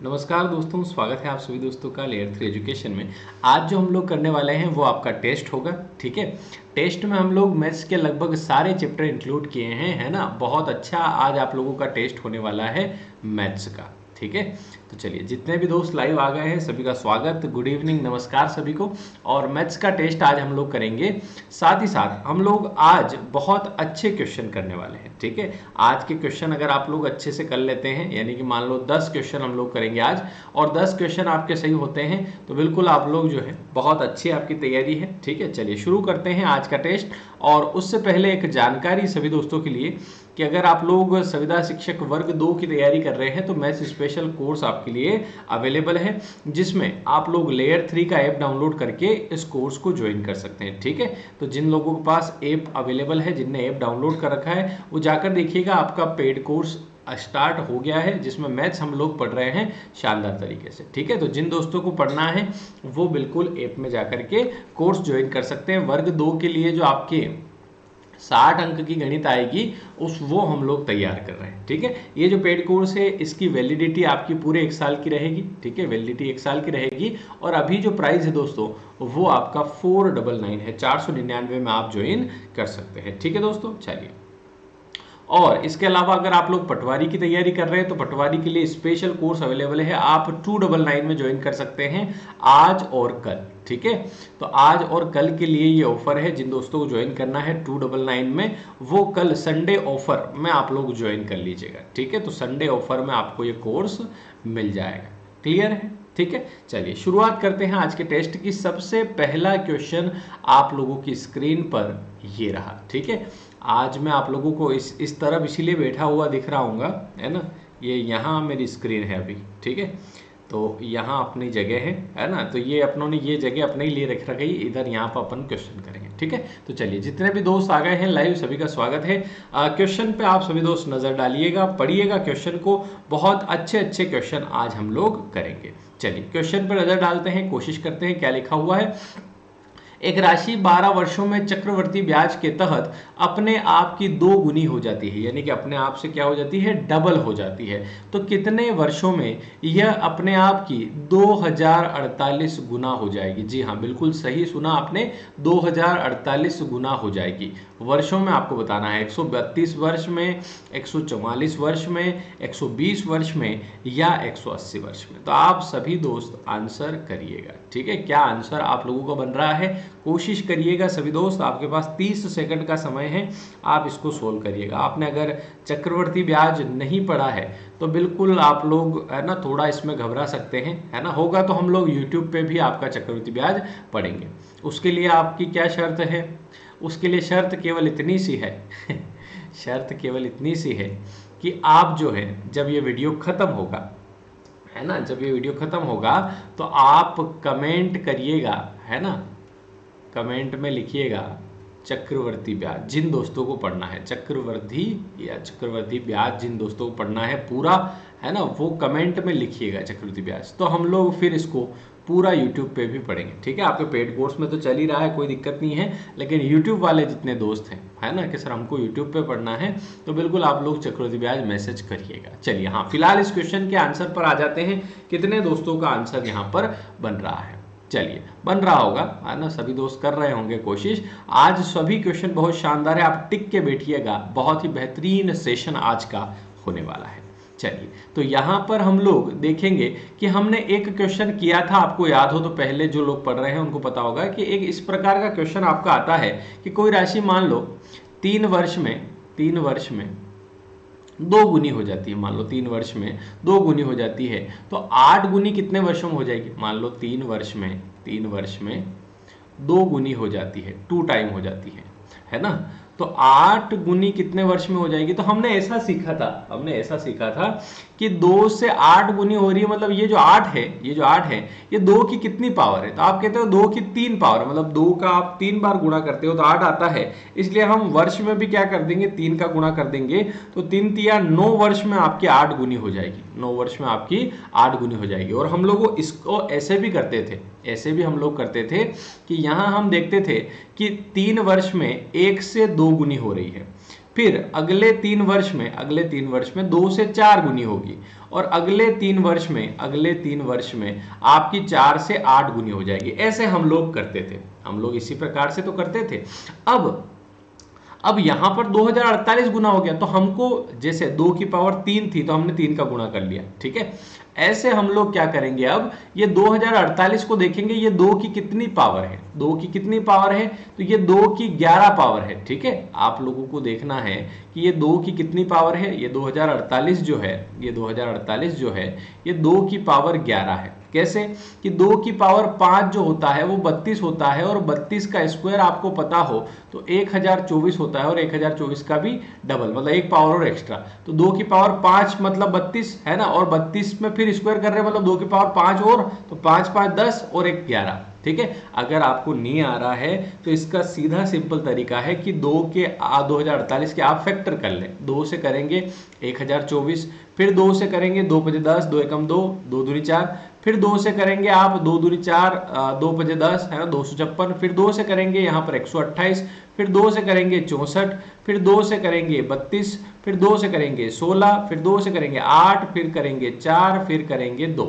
नमस्कार दोस्तों, स्वागत है आप सभी दोस्तों का लेयर 3 एजुकेशन में। आज जो हम लोग करने वाले हैं वो आपका टेस्ट होगा। ठीक है, टेस्ट में हम लोग मैथ्स के लगभग सारे चैप्टर इंक्लूड किए हैं, है ना। बहुत अच्छा आज आप लोगों का टेस्ट होने वाला है मैथ्स का। ठीक है, तो चलिए जितने भी दोस्त लाइव आ गए हैं सभी का स्वागत, गुड इवनिंग, नमस्कार सभी को। और मैथ्स का टेस्ट आज हम लोग करेंगे, साथ ही साथ हम लोग आज बहुत अच्छे क्वेश्चन करने वाले हैं। ठीक है, आज के क्वेश्चन अगर आप लोग अच्छे से कर लेते हैं, यानी कि मान लो 10 क्वेश्चन हम लोग करेंगे आज, और 10 क्वेश्चन आपके सही होते हैं तो बिल्कुल आप लोग जो है बहुत अच्छी आपकी तैयारी है। ठीक है, चलिए शुरू करते हैं आज का टेस्ट। और उससे पहले एक जानकारी सभी दोस्तों के लिए कि अगर आप लोग संविदा शिक्षक वर्ग 2 की तैयारी कर रहे हैं तो मैथ्स स्पेशल कोर्स आपके लिए अवेलेबल है, जिसमें आप लोग लेयर 3 का ऐप डाउनलोड करके इस कोर्स को ज्वाइन कर सकते हैं। ठीक है, तो जिन लोगों के पास ऐप अवेलेबल है, जिनने ऐप डाउनलोड कर रखा है, वो जाकर देखिएगा, आपका पेड कोर्स स्टार्ट हो गया है, जिसमें मैथ्स हम लोग पढ़ रहे हैं शानदार तरीके से। ठीक है, तो जिन दोस्तों को पढ़ना है वो बिल्कुल ऐप में जाकर के कोर्स ज्वाइन कर सकते हैं। वर्ग 2 के लिए जो आपके 60 अंक की गणित आएगी वो हम लोग तैयार कर रहे हैं। ठीक है, ये जो पेड कोर्स है इसकी वैलिडिटी आपकी पूरे 1 साल की रहेगी। ठीक है, वैलिडिटी 1 साल की रहेगी। और अभी जो प्राइस है दोस्तों वो आपका 499 है, 499 में आप ज्वाइन कर सकते हैं। ठीक है दोस्तों, चलिए। और इसके अलावा अगर आप लोग पटवारी की तैयारी कर रहे हैं तो पटवारी के लिए स्पेशल कोर्स अवेलेबल है, आप 299 में ज्वाइन कर सकते हैं आज और कल। ठीक है, तो आज और कल के लिए ये ऑफर है, जिन दोस्तों को ज्वाइन करना है 299 में, वो कल संडे ऑफर में आप लोग ज्वाइन कर लीजिएगा। ठीक है, तो संडे ऑफर में आपको ये कोर्स मिल जाएगा। क्लियर है? ठीक है, चलिए शुरुआत करते हैं आज के टेस्ट की। सबसे पहला क्वेश्चन आप लोगों की स्क्रीन पर ये रहा। ठीक है, आज मैं आप लोगों को इस तरफ इसीलिए बैठा हुआ दिख रहा हूँगा, है ना। ये यहाँ मेरी स्क्रीन है अभी। ठीक है, तो यहाँ अपनी जगह है ना। तो ये अपनों ने ये जगह अपने लिए रख रखी, इधर यहाँ पर अपन क्वेश्चन करेंगे। ठीक है, तो चलिए जितने भी दोस्त आ गए हैं लाइव सभी का स्वागत है। क्वेश्चन पे आप सभी दोस्त नज़र डालिएगा, पढ़िएगा क्वेश्चन को। बहुत अच्छे अच्छे क्वेश्चन आज हम लोग करेंगे। चलिए क्वेश्चन पर नज़र डालते हैं, कोशिश करते हैं क्या लिखा हुआ है। एक राशि 12 वर्षों में चक्रवर्ती ब्याज के तहत अपने आप की 2 गुनी हो जाती है, यानी कि अपने आप से क्या हो जाती है, डबल हो जाती है। तो कितने वर्षों में यह अपने आप की 2048 गुना हो जाएगी? जी हाँ, बिल्कुल सही सुना आपने, 2048 गुना हो जाएगी। वर्षों में आपको बताना है, 132 वर्ष में, 144 वर्ष में, 120 वर्ष में या 180 वर्ष में। तो आप सभी दोस्त आंसर करिएगा। ठीक है, क्या आंसर आप लोगों का बन रहा है, कोशिश करिएगा सभी दोस्त। आपके पास 30 सेकंड का समय है, आप इसको सोल्व करिएगा। आपने अगर चक्रवर्ती ब्याज नहीं पढ़ा है तो बिल्कुल आप लोग, है ना, थोड़ा इसमें घबरा सकते हैं, है ना। होगा तो हम लोग यूट्यूब पे भी आपका चक्रवर्ती ब्याज पढ़ेंगे। उसके लिए आपकी क्या शर्त है? उसके लिए शर्त केवल इतनी सी है शर्त केवल इतनी सी है कि आप जो है, जब ये वीडियो खत्म होगा, है ना, जब ये वीडियो खत्म होगा तो आप कमेंट करिएगा, है ना। कमेंट में लिखिएगा चक्रवर्ती ब्याज, जिन दोस्तों को पढ़ना है चक्रवर्ती या चक्रवर्ती ब्याज, जिन दोस्तों को पढ़ना है पूरा, है ना, वो कमेंट में लिखिएगा चक्रवर्ती ब्याज। तो हम लोग फिर इसको पूरा यूट्यूब पे भी पढ़ेंगे। ठीक है, आपके पेड कोर्स में तो चल ही रहा है, कोई दिक्कत नहीं है, लेकिन यूट्यूब वाले जितने दोस्त हैं, है ना, कि सर हमको यूट्यूब पे पढ़ना है, तो बिल्कुल आप लोग चक्रवर्ती ब्याज मैसेज करिएगा। चलिए, हाँ, फिलहाल इस क्वेश्चन के आंसर पर आ जाते हैं। कितने दोस्तों का आंसर यहाँ पर बन रहा है? चलिए, बन रहा होगा, है ना, सभी दोस्त कर रहे होंगे कोशिश। आज सभी क्वेश्चन बहुत शानदार है, आप टिक के बैठिएगा, बहुत ही बेहतरीन सेशन आज का होने वाला है। चलिए, तो यहाँ पर हम लोग देखेंगे कि हमने एक क्वेश्चन किया था, आपको याद हो तो, पहले जो लोग पढ़ रहे हैं उनको पता होगा कि एक इस प्रकार का क्वेश्चन आपका आता है कि कोई राशि मान लो 3 वर्ष में 2 गुनी हो जाती है। मान लो 3 वर्ष में 2 गुनी हो जाती है, तो 8 गुनी कितने वर्षों में हो जाएगी? मान लो 3 वर्ष में 2 गुनी हो जाती है, 2 टाइम हो जाती है ना। तो 8 गुनी कितने वर्ष में हो जाएगी? तो हमने ऐसा सीखा था कि 2 से 8 गुनी हो रही है, मतलब ये जो 8 है, ये 2 की कितनी पावर है? तो आप कहते हो 2 की 3 पावर, मतलब 2 का आप 3 बार गुणा करते हो तो 8 आता है। इसलिए हम वर्ष में भी क्या कर देंगे, 3 का गुणा कर देंगे, तो 3 तिया 9 वर्ष में आपकी 8 गुनी हो जाएगी। 9 वर्ष में आपकी 8 गुनी हो जाएगी। और हम लोग इसको ऐसे भी करते थे, हम लोग करते थे कि यहाँ हम देखते थे कि 3 वर्ष में 1 से 2 गुनी हो रही है। फिर अगले 3 वर्ष में 2 से 4 गुनी होगी, और अगले 3 वर्ष में आपकी 4 से 8 गुनी हो जाएगी। ऐसे हम लोग करते थे, हम लोग इसी प्रकार से तो करते थे। अब यहां पर 2048 गुना हो गया, तो हमको जैसे 2 की पावर 3 थी तो हमने 3 का गुणा कर लिया, ठीक है। ऐसे हम लोग क्या करेंगे, अब ये 2048 को देखेंगे, ये 2 की कितनी पावर है, 2 की कितनी पावर है, तो ये 2 की 11 पावर है, ठीक है। आप लोगों को देखना है कि ये 2 की कितनी पावर है, ये 2048 जो है, ये 2048 जो है, ये 2 की पावर 11 है। कैसे कि 2 की पावर 5 जो होता है वो 32 होता है, और 32 का स्क्वायर आपको पता हो तो 1024 होता है, और 1024 का भी डबल मतलब एक पावर और एक्स्ट्रा, तो 2 की पावर 5 मतलब 32 है ना, और 32 में फिर स्क्वायर कर रहे हैं मतलब 2 की पावर 5 और, तो 5 5 10 और 1 11, ठीक है। अगर आपको नहीं आ रहा है तो इसका सीधा सिंपल तरीका है कि 2048 के आप फैक्टर कर लें। 2 से करेंगे 1024, फिर 2 से करेंगे 2 5 10, 2 एकम 2, 2 दूनी 4, फिर 2 से करेंगे आप 2 दूनी 4, 2 5 10 है ना 256, फिर 2 से करेंगे यहाँ पर 128, फिर 2 से करेंगे 64, फिर 2 से करेंगे 32, फिर 2 से करेंगे 16, फिर 2 से करेंगे 8, फिर करेंगे 4, फिर करेंगे 2।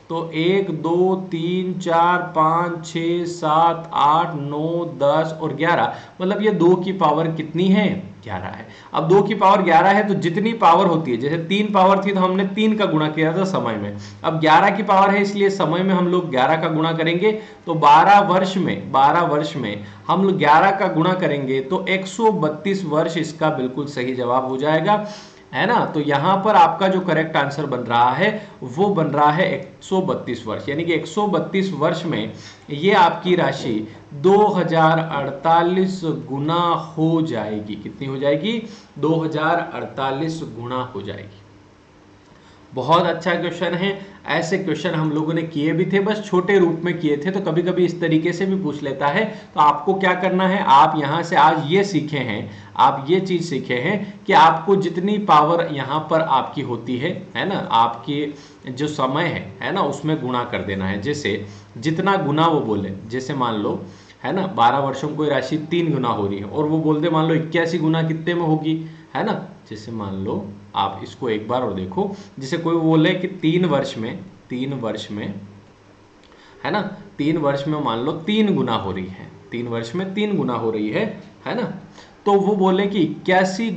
तो 1 2 3 4 5 6 7 8 9 10 और 11, मतलब ये 2 की पावर कितनी है, 11 है। अब 2 की पावर 11 है तो जितनी पावर होती है, जैसे 3 पावर थी तो हमने 3 का गुणा किया था समय में, अब 11 की पावर है इसलिए समय में हम लोग 11 का गुणा करेंगे, तो 12 वर्ष में हम लोग 11 का गुणा करेंगे तो 132 वर्ष इसका बिल्कुल सही जवाब हो जाएगा, है ना। तो यहां पर आपका जो करेक्ट आंसर बन रहा है वो बन रहा है 132 वर्ष, यानी कि 132 वर्ष में ये आपकी राशि 2048 गुना हो जाएगी। कितनी हो जाएगी, 2048 गुना हो जाएगी। बहुत अच्छा क्वेश्चन है, ऐसे क्वेश्चन हम लोगों ने किए भी थे, बस छोटे रूप में किए थे, तो कभी कभी इस तरीके से भी पूछ लेता है। तो आपको क्या करना है, आप यहां से आज ये सीखे हैं, आप ये चीज सीखे हैं कि आपको जितनी पावर यहां पर आपकी होती है ना, आपकी जो समय है ना, उसमें गुणा कर देना है। जैसे जितना गुना वो बोले, जैसे मान लो है ना 12 वर्षों में कोई राशि 3 गुना हो रही है, और वो बोलते मान लो 81 गुना कितने में होगी, है ना। जैसे मान लो आप इसको एक बार और देखो, जैसे कोई बोले कि 3 वर्ष में है ना, 3 वर्ष में मान लो 3 गुना हो रही है, 3 वर्ष में 3 गुना हो रही है ना। तो वो बोले कि 81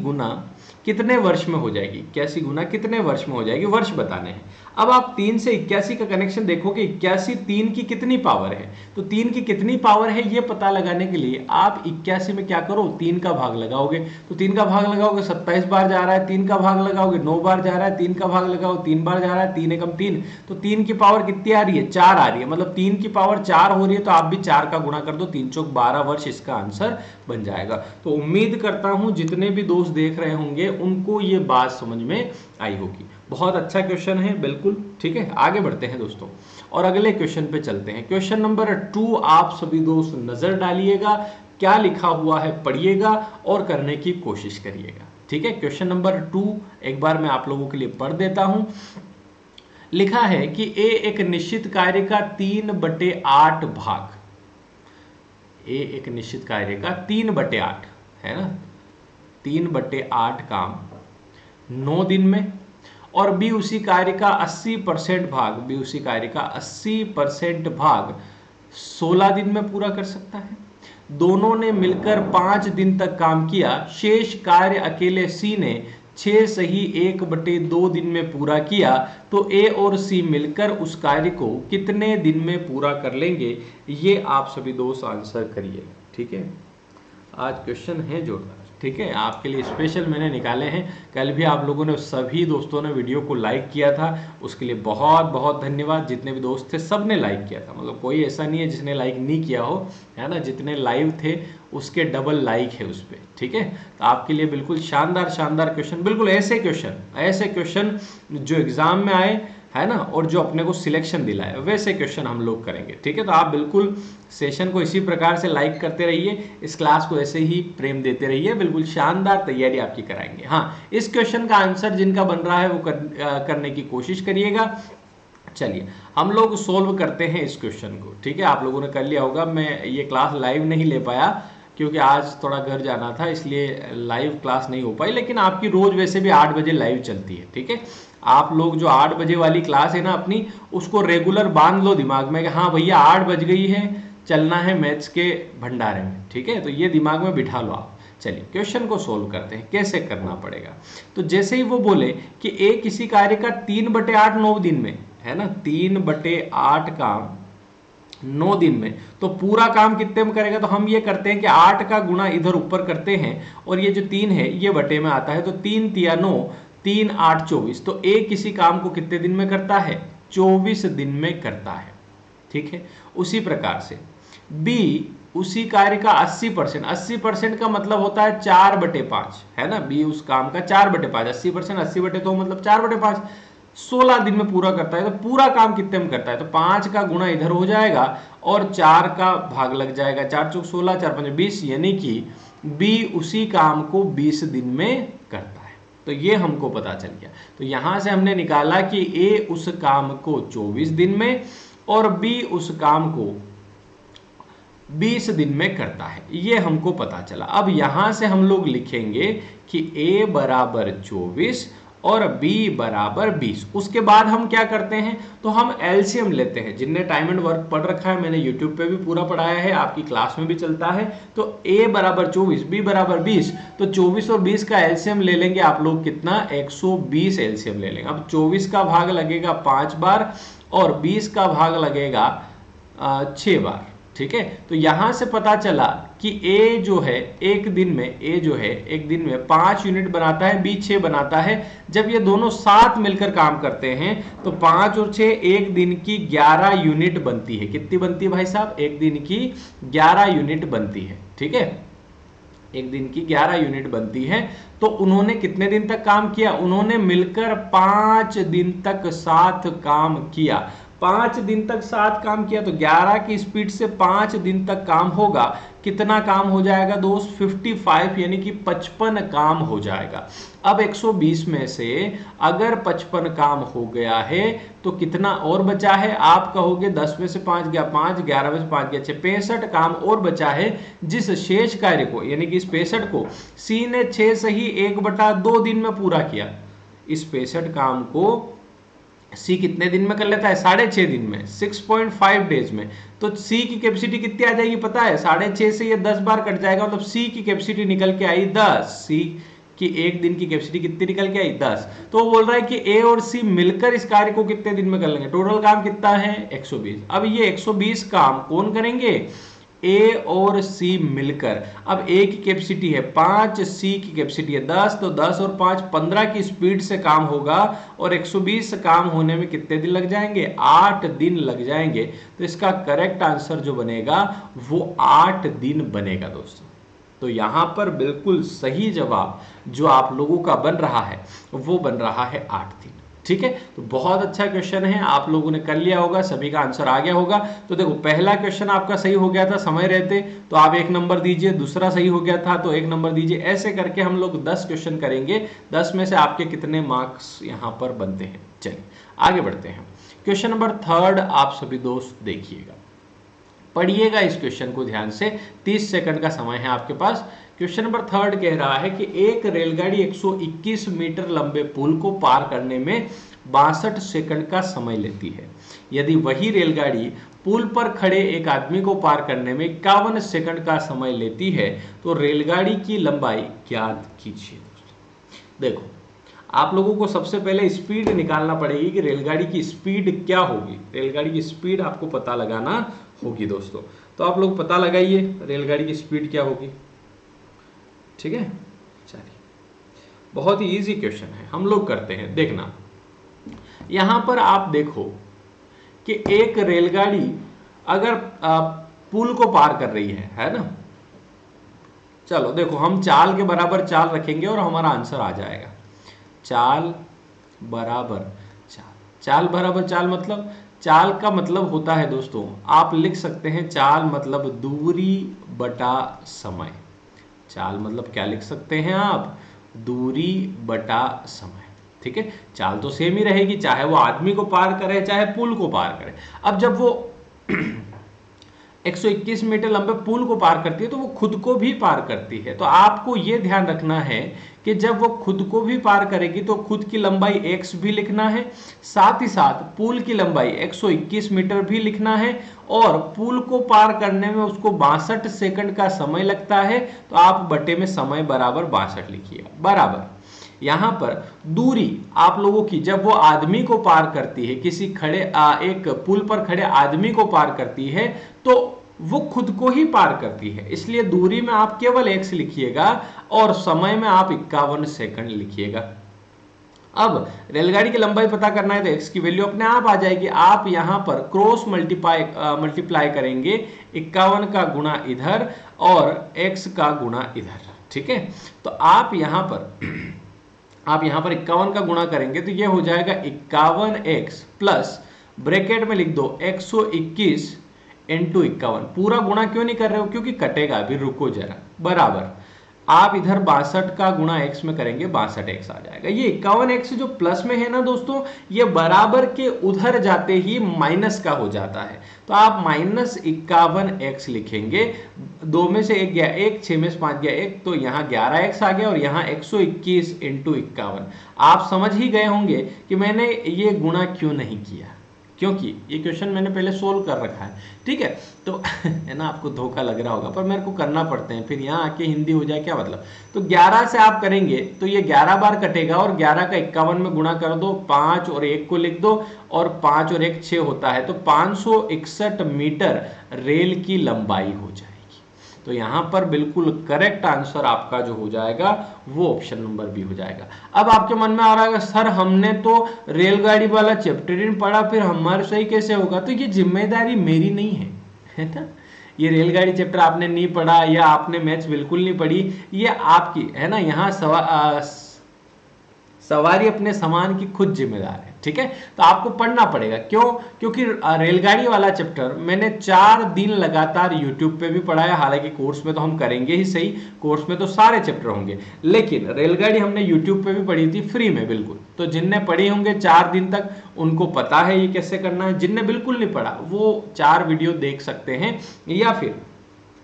गुना कितने वर्ष में हो जाएगी, 81 गुना कितने वर्ष में हो जाएगी, वर्ष बताने हैं। अब आप 3 से 81 का कनेक्शन देखोगे, 81 3 की कितनी पावर है, तो 3 की कितनी पावर है ये पता लगाने के लिए आप 81 में क्या करो, 3 का भाग लगाओगे, तो 3 का भाग लगाओगे 27 बार जा रहा है, 3 का भाग लगाओगे 9 बार जा रहा है, 3 का भाग लगाओ 3 बार जा रहा है, 3 एकम 3, तो 3 की पावर कितनी आ रही है, 4 आ रही है, मतलब 3 की पावर 4 हो रही है, तो आप भी 4 का गुणा कर दो, 3 चौक 12 वर्ष इसका आंसर बन जाएगा। तो उम्मीद करता हूं जितने भी दोस्त देख रहे होंगे उनको ये बात समझ में आई होगी। बहुत अच्छा क्वेश्चन है, बिल्कुल ठीक है। आगे बढ़ते हैं दोस्तों और अगले क्वेश्चन पे चलते हैं। क्वेश्चन नंबर 2 आप सभी दोस्त नजर डालिएगा, क्या लिखा हुआ है पढ़िएगा और करने की कोशिश करिएगा, ठीक है। क्वेश्चन नंबर 2 एक बार मैं आप लोगों के लिए पढ़ देता हूं। लिखा है कि ए एक निश्चित कार्य का 3/8 भाग, ए एक निश्चित कार्य का 3/8 है ना, 3/8 काम 9 दिन में, और बी उसी कार्य का 80% भाग, बी उसी कार्य का 80% भाग 16 दिन में पूरा कर सकता है। दोनों ने मिलकर 5 दिन तक काम किया, शेष कार्य अकेले सी ने 6 सही 1/2 दिन में पूरा किया, तो ए और सी मिलकर उस कार्य को कितने दिन में पूरा कर लेंगे, ये आप सभी दोस्त आंसर करिए, ठीक है। आज क्वेश्चन है जोरदार, ठीक है, आपके लिए स्पेशल मैंने निकाले हैं। कल भी आप लोगों ने सभी दोस्तों ने वीडियो को लाइक किया था, उसके लिए बहुत बहुत धन्यवाद। जितने भी दोस्त थे सब ने लाइक किया था, मतलब कोई ऐसा नहीं है जिसने लाइक नहीं किया हो, है ना। जितने लाइव थे उसके डबल लाइक है उस पर, ठीक है। तो आपके लिए बिल्कुल शानदार शानदार क्वेश्चन, बिल्कुल ऐसे क्वेश्चन जो एग्जाम में आए, है ना, और जो अपने को सिलेक्शन दिलाए वैसे क्वेश्चन हम लोग करेंगे, ठीक है। तो आप बिल्कुल सेशन को इसी प्रकार से लाइक करते रहिए, इस क्लास को ऐसे ही प्रेम देते रहिए, बिल्कुल शानदार तैयारी आपकी कराएंगे। हाँ, इस क्वेश्चन का आंसर जिनका बन रहा है वो करने की कोशिश करिएगा। चलिए हम लोग सोल्व करते हैं इस क्वेश्चन को, ठीक है। आप लोगों ने कर लिया होगा, मैं ये क्लास लाइव नहीं ले पाया क्योंकि आज थोड़ा घर जाना था इसलिए लाइव क्लास नहीं हो पाई, लेकिन आपकी रोज वैसे भी 8 बजे लाइव चलती है, ठीक है। आप लोग जो 8 बजे वाली क्लास है ना अपनी, उसको रेगुलर बांध लो दिमाग में कि हाँ भैया 8 बज गई है, चलना है मैथ्स के भंडारे में, ठीक है। तो ये दिमाग में बिठा लो आप। चलिए क्वेश्चन को सोल्व करते हैं, कैसे करना पड़ेगा। तो जैसे ही वो बोले कि ए किसी कार्य का 3/8 9 दिन में, है ना, 3/8 काम 9 दिन में, तो पूरा काम कितने में करेगा। तो हम ये करते हैं कि 8 का गुणा इधर ऊपर करते हैं और ये जो 3 है ये बटे में आता है, तो 3 तिया 9, 3 8 24। तो ए किसी काम को कितने दिन में करता है, 24 दिन में करता है, ठीक है। उसी प्रकार से बी उसी कार्य का 80%, 80% का मतलब होता है 4/5, है ना। बी उस काम का 4/5, 80%, 80 बटे तो मतलब 4/5, 16 दिन में पूरा करता है। तो पूरा काम कितने में करता है, तो 5 का गुणा इधर हो जाएगा और 4 का भाग लग जाएगा, 4 चौक 16, 4 5 20, यानी कि बी उसी काम को 20 दिन में करता है। तो ये हमको पता चल गया। तो यहां से हमने निकाला कि ए उस काम को 24 दिन में और बी उस काम को 20 दिन में करता है, ये हमको पता चला। अब यहां से हम लोग लिखेंगे कि a बराबर 24 और b बराबर 20। उसके बाद हम क्या करते हैं, तो हम एलसीएम लेते हैं। जिनने टाइम एंड वर्क पढ़ रखा है, मैंने यूट्यूब पे भी पूरा पढ़ाया है, आपकी क्लास में भी चलता है। तो a बराबर 24, b बराबर 20, तो 24 और 20 का एलसीएम ले लेंगे आप लोग, कितना, 120 एलसीएम ले लेंगे। अब 24 का भाग लगेगा 5 बार और 20 का भाग लगेगा 6 बार, ठीक है। तो यहां से पता चला कि ए जो है एक दिन में, ए जो है एक दिन में 5 यूनिट बनाता है, बी 6 बनाता है। जब ये दोनों साथ मिलकर काम करते हैं तो 5 और 6 एक दिन की 11 यूनिट बनती है। कितनी बनती है भाई साहब, एक दिन की 11 यूनिट बनती है, ठीक है। एक दिन की 11 यूनिट बनती है। तो उन्होंने कितने दिन तक काम किया, उन्होंने मिलकर 5 दिन तक साथ काम किया। 5 दिन तक साथ काम किया, तो 11 की स्पीड से 5 दिन तक काम होगा। कितना काम हो जाएगा दोस्त, 55, यानी कि 55 काम हो जाएगा। अब 120 में से अगर 55 काम हो गया है तो कितना और बचा है, आप कहोगे 10 में से 5 गया 5, 11 में से 5 गया 6, 65 काम और बचा है। जिस शेष कार्य को, यानी कि इस 65 को सी ने 6 से ही 1/2 दिन में पूरा किया। इस 65 काम को सी कितने दिन में कर लेता है, 6.5 दिन में, 6.5 डेज में। तो सी की कैपेसिटी कितनी आ जाएगी पता है, 6.5 से ये 10 बार कट जाएगा, मतलब सी की कैपेसिटी निकल के आई 10। सी की एक दिन की कैपेसिटी कितनी निकल के आई, 10। तो वो बोल रहा है कि ए और सी मिलकर इस कार्य को कितने दिन में कर लेंगे। टोटल काम कितना है, 120। अब ये 120 काम कौन करेंगे, ए और सी मिलकर। अब ए की कैपेसिटी है 5, सी की कैपेसिटी है 10, तो 10 और 5 15 की स्पीड से काम होगा। और 120 काम होने में कितने दिन लग जाएंगे, 8 दिन लग जाएंगे। तो इसका करेक्ट आंसर जो बनेगा वो 8 दिन बनेगा दोस्तों। तो यहां पर बिल्कुल सही जवाब जो आप लोगों का बन रहा है वो बन रहा है 8 दिन, ठीक है। तो बहुत अच्छा क्वेश्चन है, आप लोगों ने कर लिया होगा, सभी का आंसर आ गया होगा। तो देखो पहला क्वेश्चन आपका सही हो गया था समय रहते, तो आप 1 नंबर दीजिए। दूसरा सही हो गया था तो 1 नंबर दीजिए। ऐसे करके हम लोग 10 क्वेश्चन करेंगे। 10 में से आपके कितने मार्क्स यहाँ पर बनते हैं। चलिए आगे बढ़ते हैं। क्वेश्चन नंबर 3 आप सभी दोस्त देखिएगा, पढ़िएगा इस क्वेश्चन को ध्यान से। 30 सेकंड का समय है आपके पास। क्वेश्चन नंबर 3 कह रहा है कि एक रेलगाड़ी 121 मीटर लंबे पुल को पार करने में 62 सेकंड का समय लेती है। यदि वही रेलगाड़ी पुल पर खड़े एक आदमी को पार करने में 51 सेकंड का समय लेती है तो रेलगाड़ी की लंबाई ज्ञात कीजिए। देखो आप लोगों को सबसे पहले स्पीड निकालना पड़ेगी कि रेलगाड़ी की स्पीड क्या होगी। रेलगाड़ी की स्पीड आपको पता लगाना होगी दोस्तों। तो आप लोग पता लगाइए रेलगाड़ी की स्पीड क्या होगी, ठीक है। चलिए बहुत ही इजी क्वेश्चन है, हम लोग करते हैं। देखना यहां पर आप देखो कि एक रेलगाड़ी अगर पुल को पार कर रही है ना। चलो देखो हम चाल के बराबर चाल रखेंगे और हमारा आंसर आ जाएगा। चाल बराबर चाल, चाल बराबर चाल मतलब, चाल का मतलब होता है दोस्तों, आप लिख सकते हैं चाल मतलब दूरी बटा समय। चाल मतलब क्या लिख सकते हैं आप, दूरी बटा समय, ठीक है। चाल तो सेम ही रहेगी, चाहे वो आदमी को पार करे चाहे पुल को पार करे। अब जब वो 121 मीटर लंबे पुल को पार करती है तो वो खुद को भी पार करती है। तो आपको ये ध्यान रखना है कि जब वो खुद को भी पार करेगी तो खुद की लंबाई x भी लिखना है, साथ ही साथ पुल की लंबाई 121 मीटर भी लिखना है, और पुल को पार करने में उसको 62 सेकंड का समय लगता है। तो आप बटे में समय बराबर 62 लिखिएगा, बराबर। यहां पर दूरी आप लोगों की जब वो आदमी को पार करती है, किसी खड़े एक पुल पर खड़े आदमी को पार करती है, तो वो खुद को ही पार करती है, इसलिए दूरी में आप केवल x लिखिएगा और समय में आप 51 सेकंड लिखिएगा। अब रेलगाड़ी की लंबाई पता करना है तो x की वैल्यू अपने आप आ जाएगी। आप यहां पर क्रॉस मल्टीप्लाई करेंगे, 51 का गुणा इधर और x का गुणा इधर, ठीक है। तो आप यहां पर 51 का गुणा करेंगे तो ये हो जाएगा 51x प्लस ब्रैकेट में लिख दो 121 इंटू 51। पूरा गुणा क्यों नहीं कर रहे हो, क्योंकि कटेगा, अभी रुको जरा, बराबर। आप इधर 62 का गुणा x में करेंगे, 62x आ जाएगा। ये 51x जो प्लस में है ना दोस्तों, ये बराबर के उधर जाते ही माइनस का हो जाता है, तो आप -51x लिखेंगे। 2 में से 1 गया 1, 6 में से 5 गया 1, तो यहाँ 11x आ गया और यहाँ 121 इंटू 51। आप समझ ही गए होंगे कि मैंने ये गुणा क्यों नहीं किया, क्योंकि ये क्वेश्चन मैंने पहले सोल्व कर रखा है, ठीक है। तो है ना, आपको धोखा लग रहा होगा पर मेरे को करना पड़ते हैं, फिर यहाँ आके हिंदी हो जाए क्या मतलब। तो 11 से आप करेंगे तो ये 11 बार कटेगा और 11 का 51 में गुणा कर दो, 5 और 1 को लिख दो, और 5 और 1 6 होता है, तो 561 मीटर रेल की लंबाई हो जाएगी। तो यहां पर बिल्कुल करेक्ट आंसर आपका जो हो जाएगा वो ऑप्शन नंबर बी हो जाएगा। अब आपके मन में आ रहा है सर हमने तो रेलगाड़ी वाला चैप्टर ही पढ़ा, फिर हमारे सही कैसे होगा। तो ये जिम्मेदारी मेरी नहीं है ना, ये रेलगाड़ी चैप्टर आपने नहीं पढ़ा या आपने मैथ्स बिल्कुल नहीं पढ़ी, ये आपकी है ना। यहाँ सवारी अपने सामान की खुद जिम्मेदार है, ठीक है। तो आपको पढ़ना पड़ेगा, क्यों, क्योंकि रेलगाड़ी वाला चैप्टर मैंने 4 दिन लगातार यूट्यूब पे भी पढ़ाया। हालांकि कोर्स में तो हम करेंगे ही सही, कोर्स में तो सारे चैप्टर होंगे, लेकिन रेलगाड़ी हमने यूट्यूब पे भी पढ़ी थी फ्री में बिल्कुल। तो जिनने पढ़ी होंगे 4 दिन तक उनको पता है ये कैसे करना है, जिनने बिल्कुल नहीं पढ़ा वो 4 वीडियो देख सकते हैं, या फिर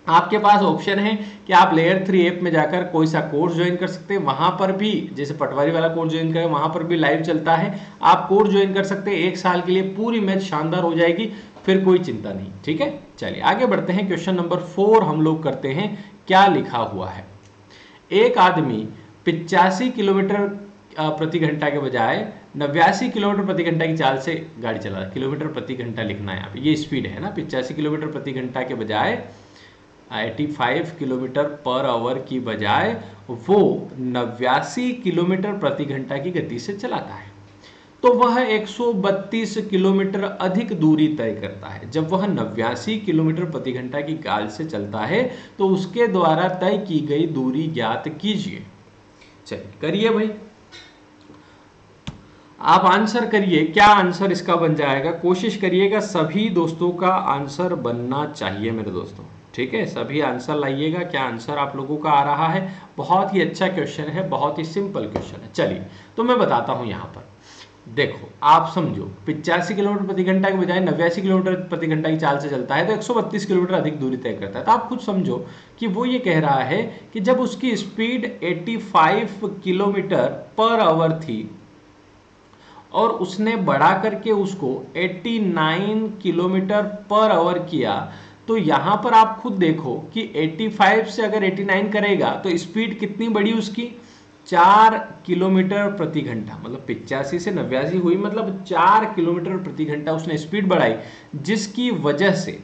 आपके पास ऑप्शन है कि आप लेयर 3 ऐप में जाकर कोई सा कोर्स ज्वाइन कर सकते हैं। वहां पर भी जैसे पटवारी वाला कोर्स ज्वाइन करें, वहां पर भी लाइव चलता है, आप कोर्स ज्वाइन कर सकते हैं। 1 साल के लिए पूरी मैथ शानदार हो जाएगी, फिर कोई चिंता नहीं, ठीक है। चलिए आगे बढ़ते हैं। क्वेश्चन नंबर 4 हम लोग करते हैं। क्या लिखा हुआ है, एक आदमी 85 किलोमीटर प्रति घंटा के बजाय 89 किलोमीटर प्रति घंटा की चाल से गाड़ी चला रहा है। किलोमीटर प्रति घंटा लिखना है यहाँ पे, ये स्पीड है ना। 85 किलोमीटर प्रति घंटा के बजाय 85 किलोमीटर पर आवर की बजाय वो 89 किलोमीटर प्रति घंटा की गति से चलाता है, तो वह 132 किलोमीटर अधिक दूरी तय करता है। जब वह 89 किलोमीटर प्रति घंटा की चाल से चलता है तो उसके द्वारा तय की गई दूरी ज्ञात कीजिए। चलिए करिए भाई, आप आंसर करिए। क्या आंसर इसका बन जाएगा, कोशिश करिएगा सभी दोस्तों का आंसर बनना चाहिए मेरे दोस्तों, ठीक है। सभी आंसर लाइएगा। क्या आंसर आप लोगों का आ रहा है। बहुत ही अच्छा क्वेश्चन है, बहुत ही सिंपल क्वेश्चन है। चलिए तो मैं बताता हूं। यहाँ पर देखो, आप समझो 85 किलोमीटर प्रति घंटा के बजाय 89 किलोमीटर प्रति घंटा की चाल से चलता है तो 132 किलोमीटर अधिक दूरी तय करता है। तो आप खुद समझो कि वो ये कह रहा है कि जब उसकी स्पीड 85 किलोमीटर पर आवर थी और उसने बढ़ा करके उसको 89 किलोमीटर पर आवर किया, तो यहां पर आप खुद देखो कि 85 से अगर 89 करेगा तो स्पीड कितनी बढ़ी उसकी, 4 किलोमीटर प्रति घंटा। मतलब 85 से 89 हुई, मतलब 4 किलोमीटर प्रति घंटा उसने स्पीड बढ़ाई, जिसकी वजह से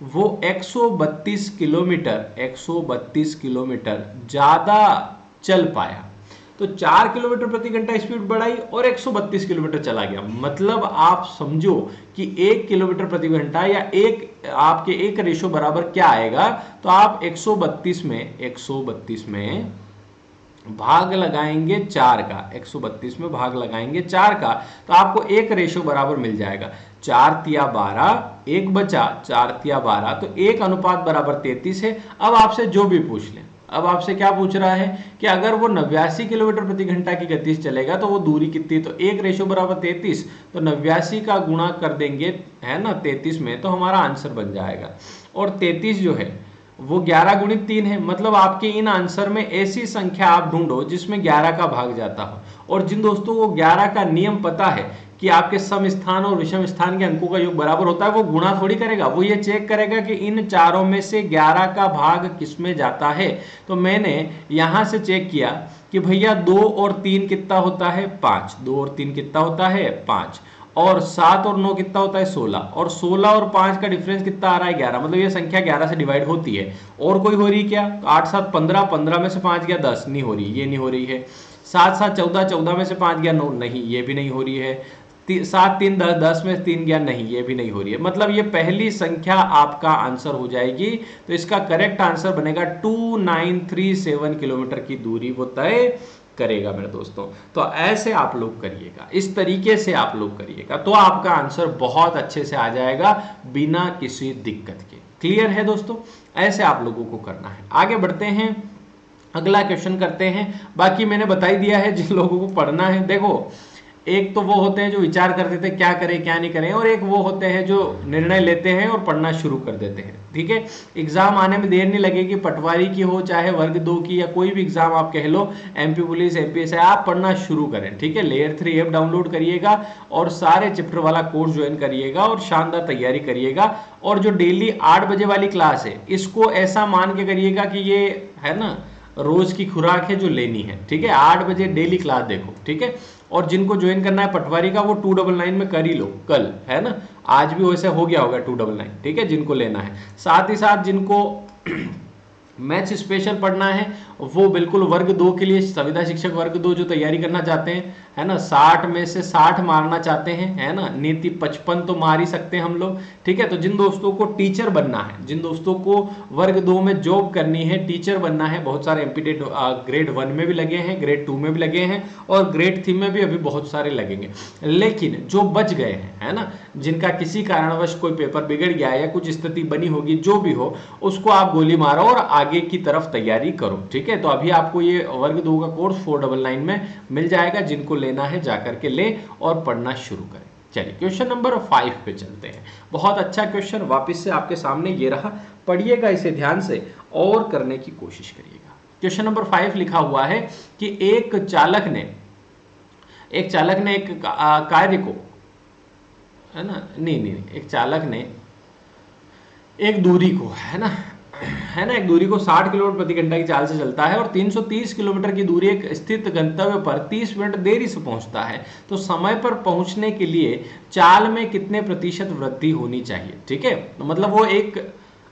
वो 132 किलोमीटर ज्यादा चल पाया। तो 4 किलोमीटर प्रति घंटा स्पीड बढ़ाई और 132 किलोमीटर चला गया। मतलब आप समझो कि 1 किलोमीटर प्रति घंटा या आपके 1 रेशो बराबर क्या आएगा, तो आप 132 में भाग लगाएंगे 4 का, 132 में भाग लगाएंगे 4 का, तो आपको 1 रेशो बराबर मिल जाएगा। 4 तिया 12, 1 बचा, 4 तिया 12, तो 1 अनुपात बराबर 33 है। अब आपसे जो भी पूछ लें, अब आपसे क्या पूछ रहा है कि अगर वो 89 किलोमीटर प्रति घंटा की गति से चलेगा तो वो दूरी कितनी, तो 1 रेशो बराबर 33, तो 89 का गुणा कर देंगे है ना 33 में, तो हमारा आंसर बन जाएगा। और 33 जो है वो 11 गुणित 3 है। मतलब आपके इन आंसर में ऐसी संख्या आप ढूंढो जिसमें 11 का भाग जाता हो। और जिन दोस्तों को 11 का नियम पता है कि आपके सम स्थान और विषम स्थान के अंकों का योग बराबर होता है, वो गुणा थोड़ी करेगा, वो ये चेक करेगा कि इन चारों में से 11 का भाग किस में जाता है। तो मैंने यहां से चेक किया कि भैया 2 और 3 कितना होता है 5, 2 और 3 कितना होता है 5, और 7 और 9 कितना होता है 16, और 16 और 5 का डिफरेंस कितना आ रहा है 11। मतलब ये संख्या 11 से डिवाइड होती है। और कोई हो रही क्या? 8 7 15, 15 में से 5 गया 10, नहीं हो रही, ये नहीं हो रही है। 7 7 14, 14 में से 5 गया 9, नहीं, ये भी नहीं हो रही है। 7 3 10, 10 में से 3 गया, नहीं, ये भी नहीं हो रही है। मतलब ये पहली संख्या आपका आंसर हो जाएगी। तो इसका करेक्ट आंसर बनेगा 2937 किलोमीटर की दूरी वो तय करेगा मेरे दोस्तों। तो ऐसे आप लोग करिएगा, इस तरीके से आप लोग करिएगा, तो आपका आंसर बहुत अच्छे से आ जाएगा बिना किसी दिक्कत के। क्लियर है दोस्तों? ऐसे आप लोगों को करना है। आगे बढ़ते हैं, अगला क्वेश्चन करते हैं। बाकी मैंने बता ही दिया है जिन लोगों को पढ़ना है। देखो, एक तो वो होते हैं जो विचार करते थे क्या करें क्या नहीं करें, और एक वो होते हैं जो निर्णय लेते हैं और पढ़ना शुरू कर देते हैं। ठीक है, एग्जाम आने में देर नहीं लगेगी, पटवारी की हो चाहे वर्ग 2 की या कोई भी एग्जाम आप कह लो, एमपी पुलिस एमपीएस, आप पढ़ना शुरू करें। ठीक है, लेयर 3 ऐप डाउनलोड करिएगा और सारे चैप्टर वाला कोर्स ज्वाइन करिएगा और शानदार तैयारी करिएगा। और जो डेली 8 बजे वाली क्लास है, इसको ऐसा मान के करिएगा कि ये है ना रोज की खुराक है जो लेनी है। ठीक है, 8 बजे डेली क्लास देखो। ठीक है, और जिनको ज्वाइन करना है पटवारी का, वो 299 में कर ही लो कल, है ना, आज भी वैसे हो गया होगा 299। ठीक है, जिनको लेना है। साथ ही साथ जिनको मैथ्स स्पेशल पढ़ना है, वो बिल्कुल वर्ग 2 के लिए, संविदा शिक्षक वर्ग 2 जो तैयारी करना चाहते हैं, है ना, 60 में से 60 मारना चाहते हैं, है ना, नीति 55 तो मार ही सकते हैं हम लोग। ठीक है, तो जिन दोस्तों को टीचर बनना है, जिन दोस्तों को वर्ग 2 में जॉब करनी है, टीचर बनना है, बहुत सारे एमपीटेट ग्रेड 1 में भी लगे हैं, ग्रेड 2 में भी लगे हैं, और ग्रेड 3 में भी अभी बहुत सारे लगेंगे। लेकिन जो बच गए हैं, है ना, जिनका किसी कारणवश कोई पेपर बिगड़ गया या कुछ स्थिति बनी होगी, जो भी हो, उसको आप गोली मारो और आगे की तरफ तैयारी करो। ठीक है, तो अभी आपको ये वर्ग 2 का कोर्स 499 में मिल जाएगा। जिनको लेना है जाकर के ले और पढ़ना शुरू करें। चलिए क्वेश्चन नंबर 5 पे चलते हैं। बहुत अच्छा क्वेश्चन वापस से आपके सामने ये रहा, पढ़िएगा इसे ध्यान से और करने की कोशिश करिएगा। क्वेश्चन नंबर 5 लिखा हुआ है कि एक चालक ने एक कार्य को, है ना, नहीं, एक चालक ने एक दूरी को, है ना, एक दूरी को 60 किलोमीटर प्रति घंटा की चाल से चलता है और 330 किलोमीटर की दूरी एक स्थित गंतव्य पर 30 मिनट देरी से पहुंचता है। तो समय पर पहुंचने के लिए चाल में कितने प्रतिशत वृद्धि होनी चाहिए? ठीक है, तो मतलब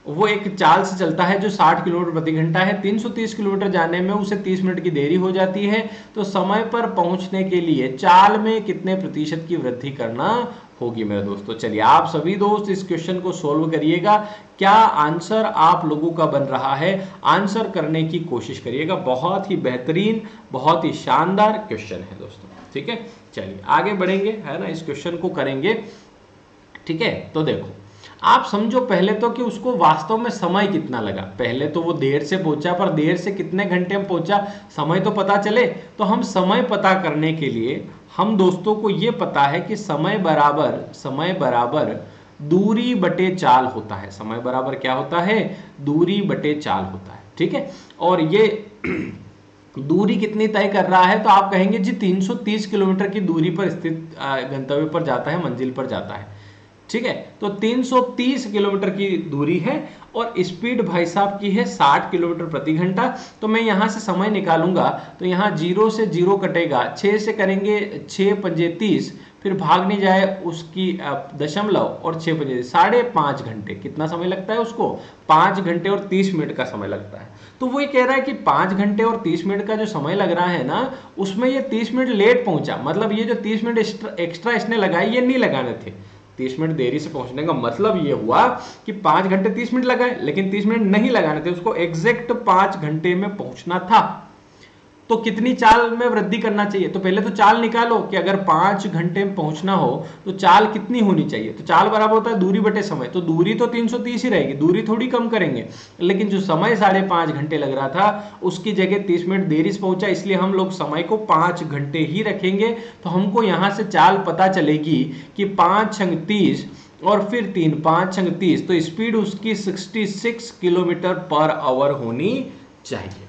वो एक चाल से चलता है जो 60 किलोमीटर प्रति घंटा है, 330 किलोमीटर जाने में उसे 30 मिनट की देरी हो जाती है। तो समय पर पहुंचने के लिए चाल में कितने प्रतिशत की वृद्धि करना होगी मेरे दोस्तों? चलिए आप सभी दोस्त इस क्वेश्चन को सोल्व करिएगा। क्या आंसर आप लोगों का बन रहा है? आंसर करने की कोशिश करिएगा। बहुत ही बेहतरीन, बहुत ही शानदार क्वेश्चन है दोस्तों। ठीक है, चलिए आगे बढ़ेंगे, है ना, इस क्वेश्चन को करेंगे। ठीक है, तो देखो आप समझो पहले तो कि उसको वास्तव में समय कितना लगा। पहले तो वो देर से पहुंचा, पर देर से कितने घंटे में पहुंचा, समय तो पता चले। तो हम समय पता करने के लिए हम दोस्तों को ये पता है कि समय बराबर दूरी बटे चाल होता है। समय बराबर क्या होता है? दूरी बटे चाल होता है। ठीक है, और ये दूरी कितनी तय कर रहा है? तो आप कहेंगे जी 330 किलोमीटर की दूरी पर स्थित गंतव्य पर जाता है, मंजिल पर जाता है। ठीक है, तो 330 किलोमीटर की दूरी है और स्पीड भाई साहब की है 60 किलोमीटर प्रति घंटा। तो मैं यहां से समय निकालूंगा तो यहां 0 से 0 कटेगा, 6 से करेंगे 6 पंजे 30, फिर भागने जाए उसकी दशमलव और 6 पंजे 5.5 घंटे। कितना समय लगता है उसको? 5 घंटे और 30 मिनट का समय लगता है। तो वो ये कह रहा है कि 5 घंटे और 30 मिनट का जो समय लग रहा है ना, उसमें ये 30 मिनट लेट पहुंचा। मतलब ये जो 30 मिनट एक्स्ट्रा इसने लगाए, ये नहीं लगाने थे। 30 मिनट देरी से पहुंचने का मतलब ये हुआ कि 5 घंटे 30 मिनट लगाए, लेकिन 30 मिनट नहीं लगाने थे, उसको एग्जैक्ट 5 घंटे में पहुंचना था। तो कितनी चाल में वृद्धि करना चाहिए? तो पहले तो चाल निकालो कि अगर 5 घंटे में पहुंचना हो तो चाल कितनी होनी चाहिए। तो चाल बराबर होता है दूरी बटे समय। तो दूरी तो 330 ही रहेगी, दूरी थोड़ी कम करेंगे, लेकिन जो समय 5.5 घंटे लग रहा था उसकी जगह 30 मिनट देरी से पहुंचा, इसलिए हम लोग समय को 5 घंटे ही रखेंगे। तो हमको यहां से चाल पता चलेगी कि 5 × 30 और फिर 3 5 छंग 30, तो स्पीड उसकी 66 किलोमीटर पर आवर होनी चाहिए।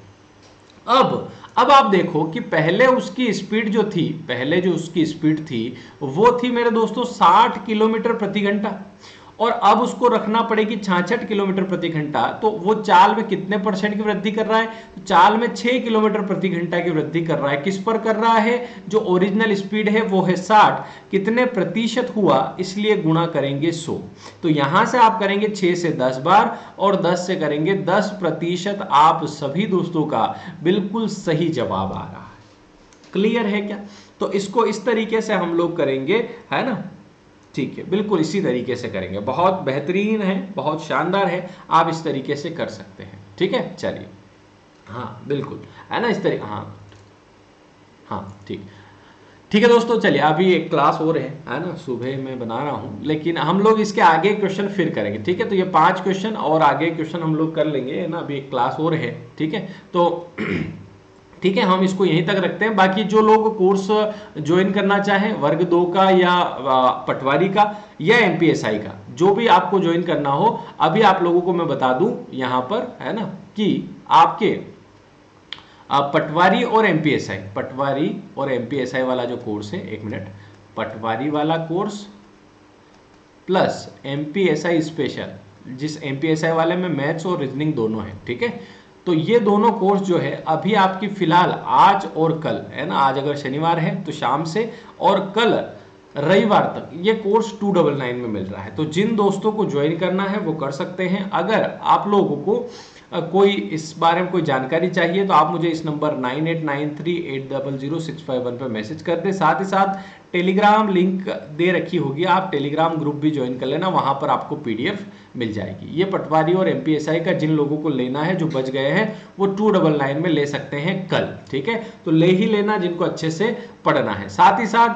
अब आप देखो कि पहले उसकी स्पीड जो थी, पहले जो उसकी स्पीड थी वो थी मेरे दोस्तों 60 किलोमीटर प्रति घंटा, और अब उसको रखना पड़ेगी 66 किलोमीटर प्रति घंटा। तो वो चाल में कितने परसेंट की वृद्धि कर रहा है? तो चाल में 6 किलोमीटर प्रति घंटा की वृद्धि कर रहा है। किस पर कर रहा है? जो ओरिजिनल स्पीड है वो है 60, कितने प्रतिशत हुआ, इसलिए गुणा करेंगे 100। तो यहां से आप करेंगे 6 से 10 बार और 10 से करेंगे 10%। आप सभी दोस्तों का बिल्कुल सही जवाब आ रहा है। क्लियर है क्या? तो इसको इस तरीके से हम लोग करेंगे, है ना? ठीक है, बिल्कुल इसी तरीके से करेंगे। बहुत बेहतरीन है, बहुत शानदार है, आप इस तरीके से कर सकते हैं। ठीक है, चलिए, हाँ बिल्कुल, है ना, इस तरीके, हाँ हाँ ठीक। ठीक है दोस्तों, चलिए अभी एक क्लास और है ना, सुबह में बना रहा हूँ, लेकिन हम लोग इसके आगे क्वेश्चन फिर करेंगे। ठीक है, तो ये 5 क्वेश्चन और आगे क्वेश्चन हम लोग कर लेंगे, है ना। अभी एक क्लास और है, ठीक है, तो ठीक है, हम इसको यहीं तक रखते हैं। बाकी जो लोग कोर्स ज्वाइन करना चाहें वर्ग 2 का या पटवारी का या एमपीएसआई का, जो भी आपको ज्वाइन करना हो, अभी आप लोगों को मैं बता दूं यहाँ पर, है ना, कि आपके पटवारी और एमपीएसआई, पटवारी और एमपीएसआई वाला जो कोर्स है, एक मिनट, पटवारी वाला कोर्स प्लस एमपीएसआई स्पेशल, जिस एमपीएसआई वाले में मैथ्स और रीजनिंग दोनों है, ठीक है, तो ये दोनों कोर्स जो है अभी आपकी फिलहाल आज और कल, है ना, आज अगर शनिवार है तो शाम से, और कल रविवार तक ये कोर्स 299 में मिल रहा है। तो जिन दोस्तों को ज्वाइन करना है वो कर सकते हैं। अगर आप लोगों को कोई इस बारे में कोई जानकारी चाहिए तो आप मुझे इस नंबर 9893800651 पे मैसेज कर दें। साथ ही साथ टेलीग्राम लिंक दे रखी होगी, आप टेलीग्राम ग्रुप भी ज्वाइन कर लेना, वहां पर आपको पीडीएफ मिल जाएगी। ये पटवारी और एमपीएसआई का जिन लोगों को लेना है, जो बच गए हैं, वो 299 में ले सकते हैं कल। ठीक है, तो ले ही लेना जिनको अच्छे से पढ़ना है। साथ ही साथ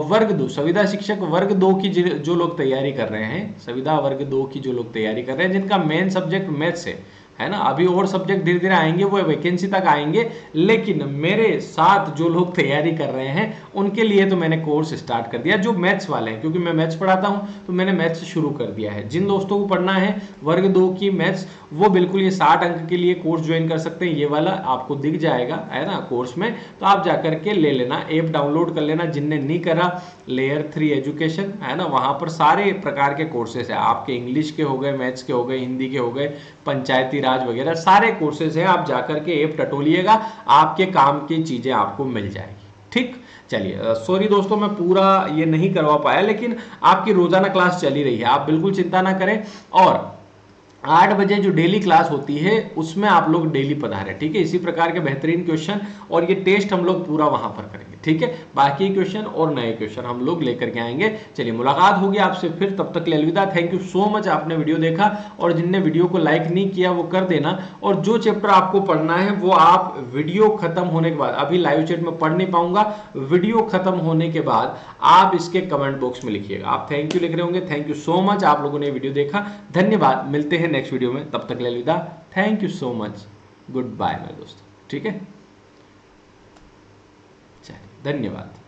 वर्ग 2 संविदा शिक्षक वर्ग 2 की जो लोग तैयारी कर रहे हैं, संविदा वर्ग 2 की जो लोग तैयारी कर रहे हैं, जिनका मेन सब्जेक्ट मैथ्स है ना, अभी और सब्जेक्ट धीरे धीरे आएंगे, वो वैकेंसी तक आएंगे, लेकिन मेरे साथ जो लोग तैयारी कर रहे हैं उनके लिए तो मैंने कोर्स स्टार्ट कर दिया, जो मैथ्स वाले हैं, क्योंकि मैं मैथ्स पढ़ाता हूं तो मैंने मैथ्स शुरू कर दिया है। जिन दोस्तों को पढ़ना है वर्ग 2 की मैथ्स, वो बिल्कुल ये 60 अंक के लिए कोर्स ज्वाइन कर सकते हैं। ये वाला आपको दिख जाएगा, है ना, कोर्स में, तो आप जाकर के ले लेना, ऐप डाउनलोड कर लेना। जिनने नहीं करा, लेयर 3 एजुकेशन, है ना, वहां पर सारे प्रकार के कोर्सेस है आपके, इंग्लिश के हो गए, मैथ्स के हो गए, हिंदी के हो गए, पंचायती राज वगैरह सारे कोर्सेज हैं। आप जाकर के ऐप टटोलिएगा, आपके काम की चीजें आपको मिल जाएगी। ठीक, चलिए, सॉरी दोस्तों मैं पूरा ये नहीं करवा पाया, लेकिन आपकी रोजाना क्लास चली रही है, आप बिल्कुल चिंता ना करें। और 8 बजे जो डेली क्लास होती है उसमें आप लोग डेली पधारें। ठीक है, इसी प्रकार के बेहतरीन क्वेश्चन और ये टेस्ट हम लोग पूरा वहां पर करेंगे। ठीक है, बाकी क्वेश्चन और नए क्वेश्चन हम लोग लेकर के आएंगे। चलिए, मुलाकात होगी आपसे फिर, तब तक के लिए अलविदा। थैंक यू सो मच, आपने वीडियो देखा, और जिनने वीडियो को लाइक नहीं किया वो कर देना। और जो चैप्टर आपको पढ़ना है वो आप वीडियो खत्म होने के बाद, अभी लाइव चैट में पढ़ नहीं पाऊंगा, वीडियो खत्म होने के बाद आप इसके कमेंट बॉक्स में लिखिएगा। आप थैंक यू लिख रहे होंगे। थैंक यू सो मच, आप लोगों ने वीडियो देखा, धन्यवाद। मिलते हैं नेक्स्ट वीडियो में, तब तक के लिए अलविदा। Thank you so much, goodbye मेरे दोस्तों। ठीक है, चलिए, धन्यवाद।